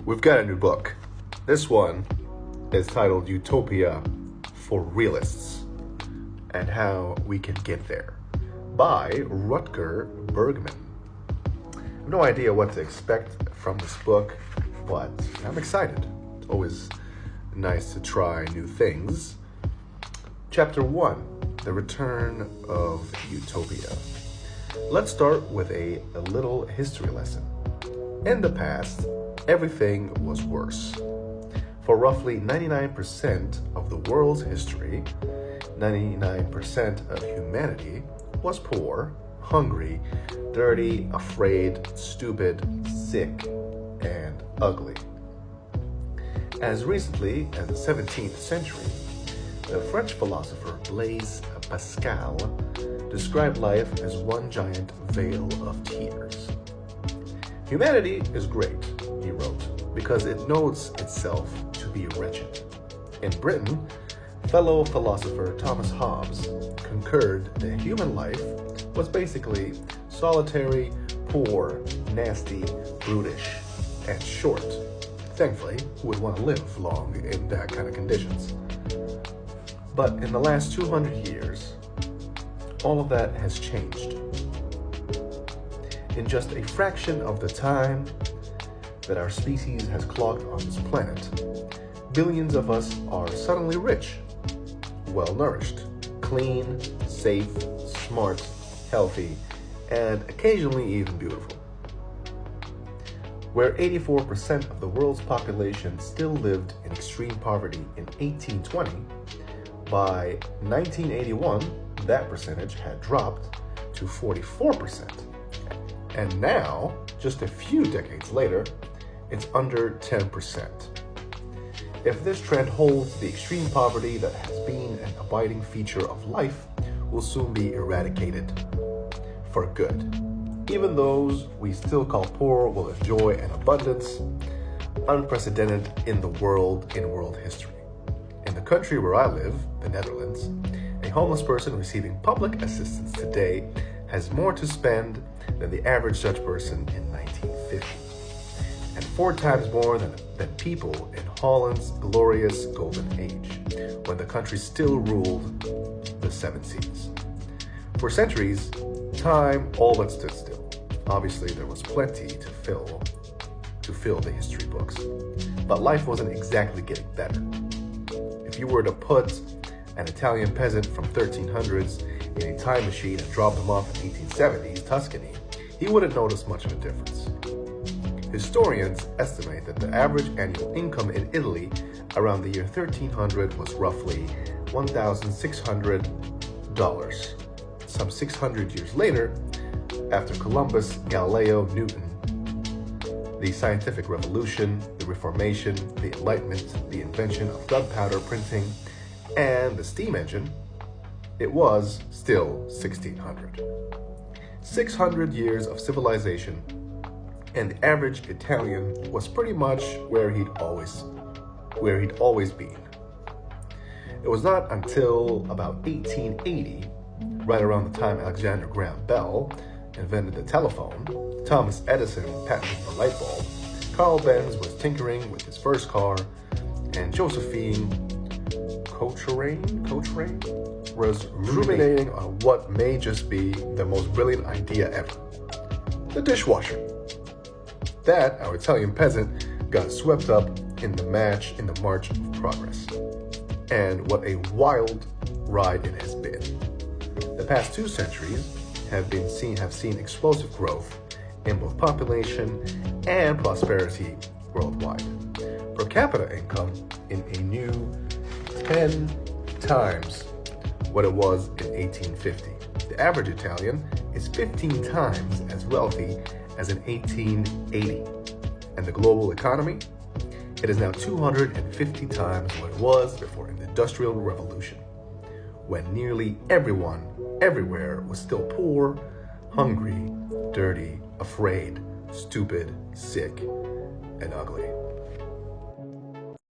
We've got a new book. This one is titled Utopia for Realists and How We Can Get There by Rutger Bregman. I have no idea what to expect from this book, but I'm excited. It's always nice to try new things. Chapter 1, The Return of Utopia. Let's start with a little history lesson. In the past, everything was worse. For roughly 99% of the world's history, 99% of humanity was poor, hungry, dirty, afraid, stupid, sick, and ugly. As recently as the 17th century, the French philosopher Blaise Pascal described life as one giant vale of tears. Humanity is great, he wrote, because it knows itself to be wretched. In Britain, fellow philosopher Thomas Hobbes concurred that human life was basically solitary, poor, nasty, brutish, and short. Thankfully, who would want to live long in that kind of conditions? But in the last 200 years, all of that has changed. In just a fraction of the time that our species has clocked on this planet, billions of us are suddenly rich, well-nourished, clean, safe, smart, healthy, and occasionally even beautiful. Where 84% of the world's population still lived in extreme poverty in 1820, by 1981, that percentage had dropped to 44%. And now, just a few decades later, it's under 10%. If this trend holds, the extreme poverty that has been an abiding feature of life will soon be eradicated for good. Even those we still call poor will enjoy an abundance unprecedented in world history. In the country where I live, the Netherlands, a homeless person receiving public assistance today has more to spend than the average Dutch person in 1950, and 4 times more than people in Holland's glorious golden age, when the country still ruled the 7 seas. For centuries, time all but stood still. Obviously, there was plenty to fill the history books, but life wasn't exactly getting better. If you were to put an Italian peasant from 1300s in a time machine and drop him off in 1870s Tuscany, he wouldn't notice much of a difference. Historians estimate that the average annual income in Italy around the year 1300 was roughly $1,600. Some 600 years later, after Columbus, Galileo, Newton, the scientific revolution, the Reformation, the Enlightenment, the invention of gunpowder printing, and the steam engine, it was still 1600. 600 years of civilization, and the average Italian was pretty much where he'd always been. It was not until about 1880, right around the time Alexander Graham Bell invented the telephone, Thomas Edison patented the light bulb, Carl Benz was tinkering with his first car, and Josephine Cochrane was ruminating on what may just be the most brilliant idea ever: the dishwasher. That, our Italian peasant, got swept up in the march of progress. And what a wild ride it has been. The past 2 centuries have seen explosive growth in both population and prosperity worldwide. Per capita income in a new 10 times what it was in 1850. The average Italian is 15 times as wealthy as in 1880. And the global economy? It is now 250 times what it was before the Industrial Revolution, when nearly everyone, everywhere, was still poor, hungry, dirty, afraid, stupid, sick, and ugly.